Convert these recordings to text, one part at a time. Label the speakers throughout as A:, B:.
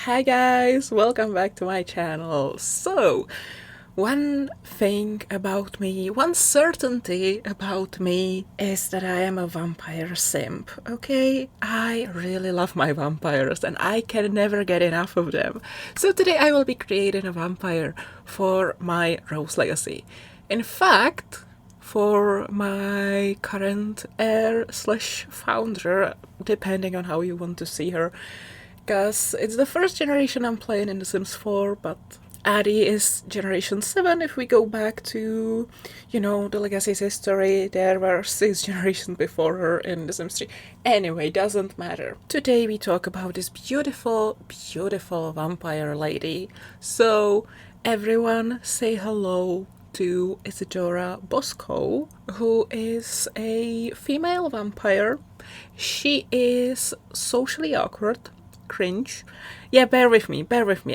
A: Hi guys, welcome back to my channel. So, one thing about me, one certainty about me is that I am a vampire simp, okay? I really love my vampires and I can never get enough of them. So today I will be creating a vampire for my Rose Legacy. In fact, for my current heir/founder, depending on how you want to see her, because it's the first generation I'm playing in The Sims 4, but Addie is generation 7 if we go back to, the Legacy's history. There were 6 generations before her in The Sims 3. Anyway, doesn't matter. Today we talk about this beautiful, beautiful vampire lady. So, everyone say hello to Isadora Bosco, who is a female vampire. She is socially awkward, cringe. Yeah, bear with me,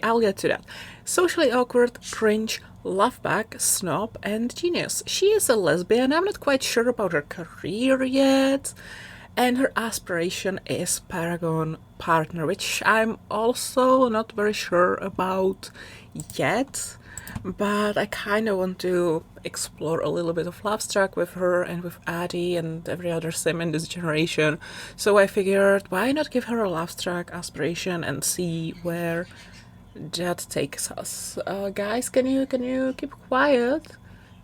A: I'll get to that. Socially awkward, cringe, loveback, snob, and genius. She is a lesbian. I'm not quite sure about her career yet. And her aspiration is Paragon partner, which I'm also not very sure about yet. But I kind of want to explore a little bit of love struck with her and with Addie and every other sim in this generation. So I figured, why not give her a love struck aspiration and see where that takes us. Guys, can you keep quiet?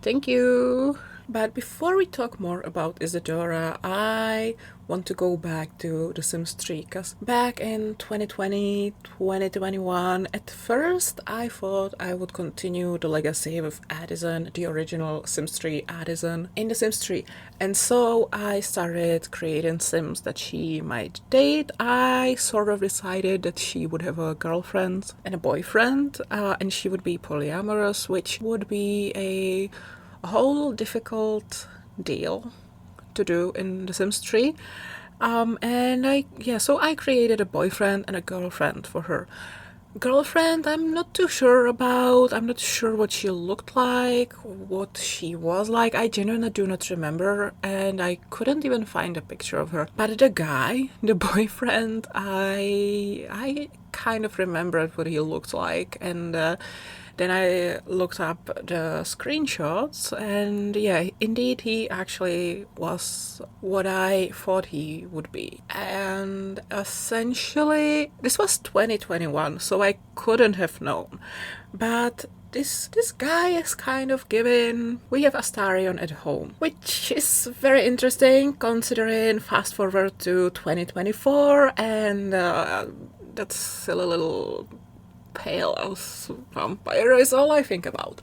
A: Thank you. But before we talk more about Isadora, I want to go back to The Sims 3, because back in 2020, 2021, at first I thought I would continue the legacy with Addison, the original Sims 3 Addison, in The Sims 3. And so I started creating Sims that she might date. I sort of decided that she would have a girlfriend and a boyfriend, and she would be polyamorous, which would be a whole difficult deal to do in The Sims 3. So I created a boyfriend and a girlfriend for her. Girlfriend, I'm not too sure about. I'm not sure what she looked like, what she was like. I genuinely do not remember, and I couldn't even find a picture of her. But the guy, the boyfriend, I kind of remembered what he looked like, and then I looked up the screenshots, and yeah, indeed he actually was what I thought he would be. And essentially, this was 2021, so I couldn't have known. But this guy is kind of giving. We have Astarion at home, which is very interesting considering fast forward to 2024, and that's still a little pale as vampire is all I think about.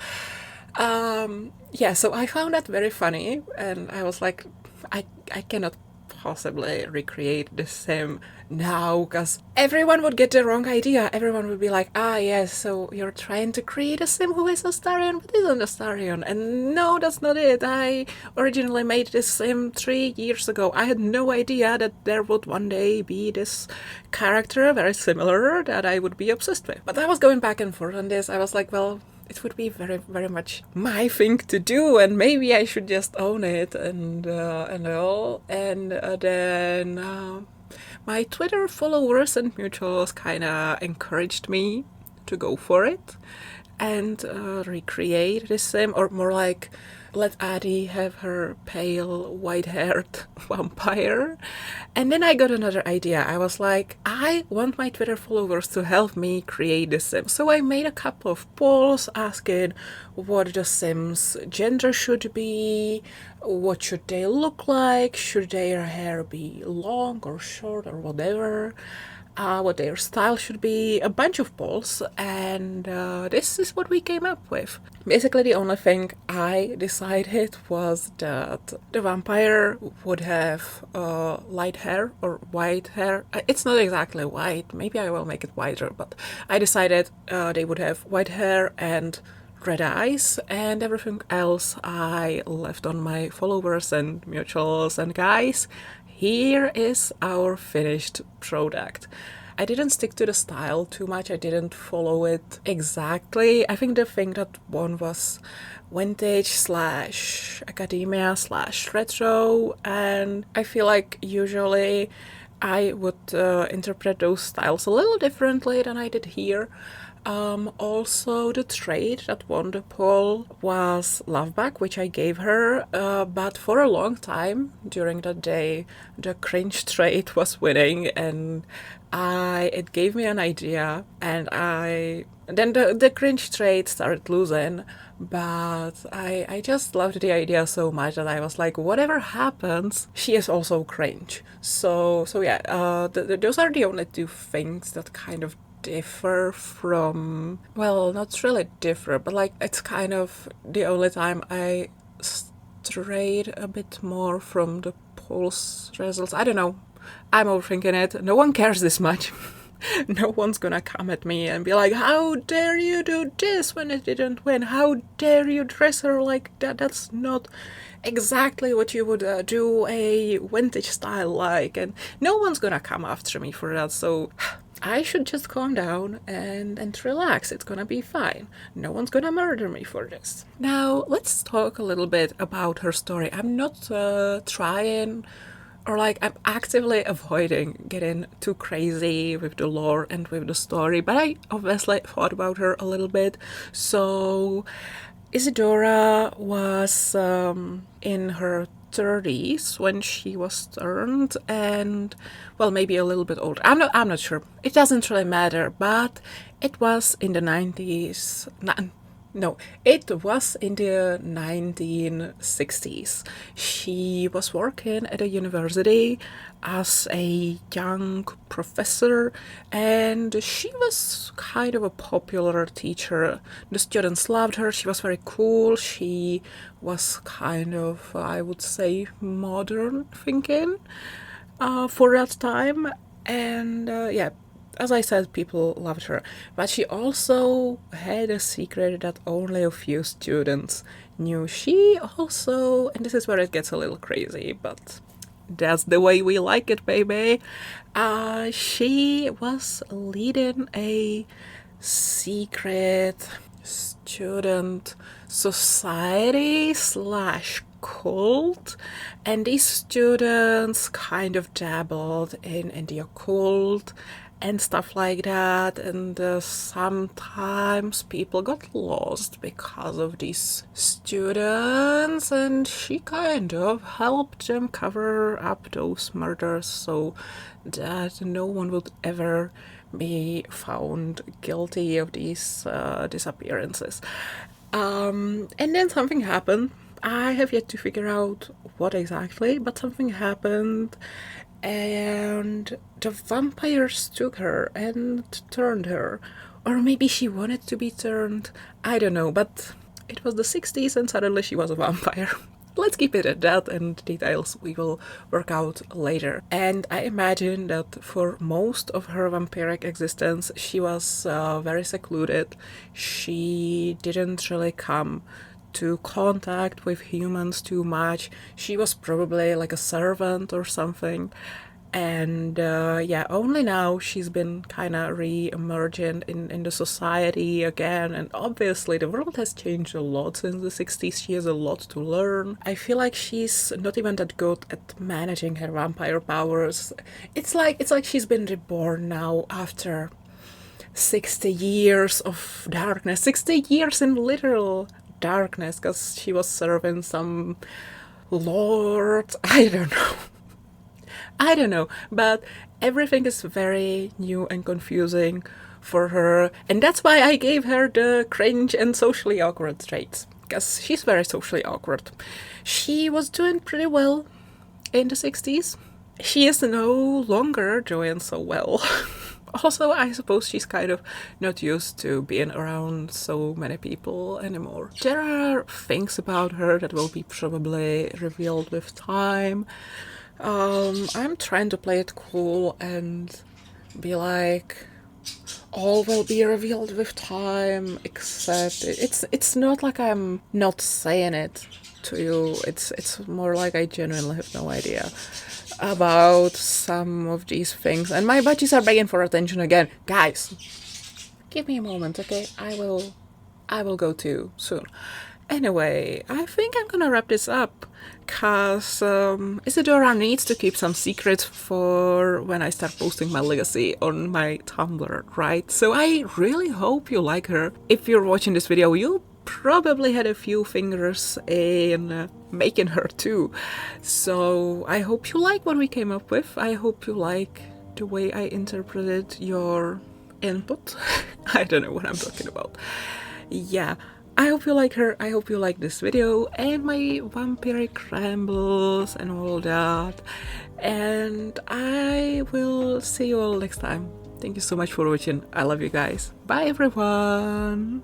A: So I found that very funny, and I was like, I cannot possibly recreate the sim now, because everyone would get the wrong idea. Everyone would be like, yes, so you're trying to create a sim who is Astarion but isn't Astarion. And no, that's not it. I originally made this sim 3 years ago. I had no idea that there would one day be this character very similar that I would be obsessed with. But I was going back and forth on this. I was like, well, it would be very, very much my thing to do, and maybe I should just own it and all. And then my Twitter followers and mutuals kind of encouraged me to go for it and recreate this sim, or more like let Addie have her pale, white-haired vampire. And then I got another idea. I was like, I want my Twitter followers to help me create the sim. So I made a couple of polls asking what the Sims' gender should be, what should they look like, should their hair be long or short or whatever, what their style should be, a bunch of polls, and this is what we came up with. Basically, the only thing I decided was that the vampire would have light hair or white hair. It's not exactly white, maybe I will make it whiter, but I decided they would have white hair and red eyes, and everything else I left on my followers and mutuals. And guys, here is our finished product. I didn't stick to the style too much. I didn't follow it exactly. I think the thing that won was vintage / academia / retro, and I feel like usually I would interpret those styles a little differently than I did here. Also, the trait that won the poll was love bug, which I gave her, but for a long time during the day, the cringe trait was winning, and it gave me an idea, and then the cringe trait started losing, but I just loved the idea so much that I was like, whatever happens, she is also cringe. So yeah, those are the only two things that kind of differ from, well, not really differ, but like it's kind of the only time I strayed a bit more from the polls results. I don't know. I'm overthinking it. No one cares this much. No one's gonna come at me and be like, how dare you do this when it didn't win? How dare you dress her like that? That's not exactly what you would do a vintage style like. And no one's gonna come after me for that, so I should just calm down and relax. It's gonna be fine. No one's gonna murder me for this. Now, let's talk a little bit about her story. I'm not trying, or like I'm actively avoiding getting too crazy with the lore and with the story, but I obviously thought about her a little bit. So Isadora was in her 30s when she was turned, and well, maybe a little bit older. I'm not sure. It doesn't really matter, but it was in the 90s. No, it was in the 1960s. She was working at a university as a young professor, and she was kind of a popular teacher. The students loved her. She was very cool. She was kind of, I would say, modern thinking for that time. And yeah, as I said, people loved her. But she also had a secret that only a few students knew. She also, and this is where it gets a little crazy, but that's the way we like it, baby. She was leading a secret student society slash cult, and these students kind of dabbled in the occult and stuff like that, and sometimes people got lost because of these students, and she kind of helped them cover up those murders so that no one would ever be found guilty of these disappearances. And then something happened. I have yet to figure out what exactly, but something happened, and the vampires took her and turned her. Or maybe she wanted to be turned. I don't know, but it was the 60s and suddenly she was a vampire. Let's keep it at that, and details we will work out later. And I imagine that for most of her vampiric existence, she was very secluded. She didn't really come to contact with humans too much. She was probably like a servant or something. And yeah, only now she's been kind of re-emergent in the society again. And obviously the world has changed a lot since the 60s. She has a lot to learn. I feel like she's not even that good at managing her vampire powers. It's like she's been reborn now after 60 years of darkness. 60 years in literal darkness, because she was serving some lord. I don't know, but everything is very new and confusing for her, and that's why I gave her the cringe and socially awkward traits, because she's very socially awkward. She was doing pretty well in the 60s. She is no longer doing so well. Also, I suppose she's kind of not used to being around so many people anymore. There are things about her that will be probably revealed with time. I'm trying to play it cool and be like, all will be revealed with time, except it's not like I'm not saying it to you. It's more like I genuinely have no idea about some of these things, and my budgies are begging for attention again. Guys, give me a moment, okay? I will go too soon. Anyway, I think I'm gonna wrap this up, cause Isadora needs to keep some secrets for when I start posting my legacy on my Tumblr, right? So I really hope you like her. If you're watching this video, you probably had a few fingers in making her too. So I hope you like what we came up with. I hope you like the way I interpreted your input. I don't know what I'm talking about. Yeah, I hope you like her, I hope you like this video and my vampiric rambles and all that. And I will see you all next time. Thank you so much for watching. I love you guys. Bye everyone!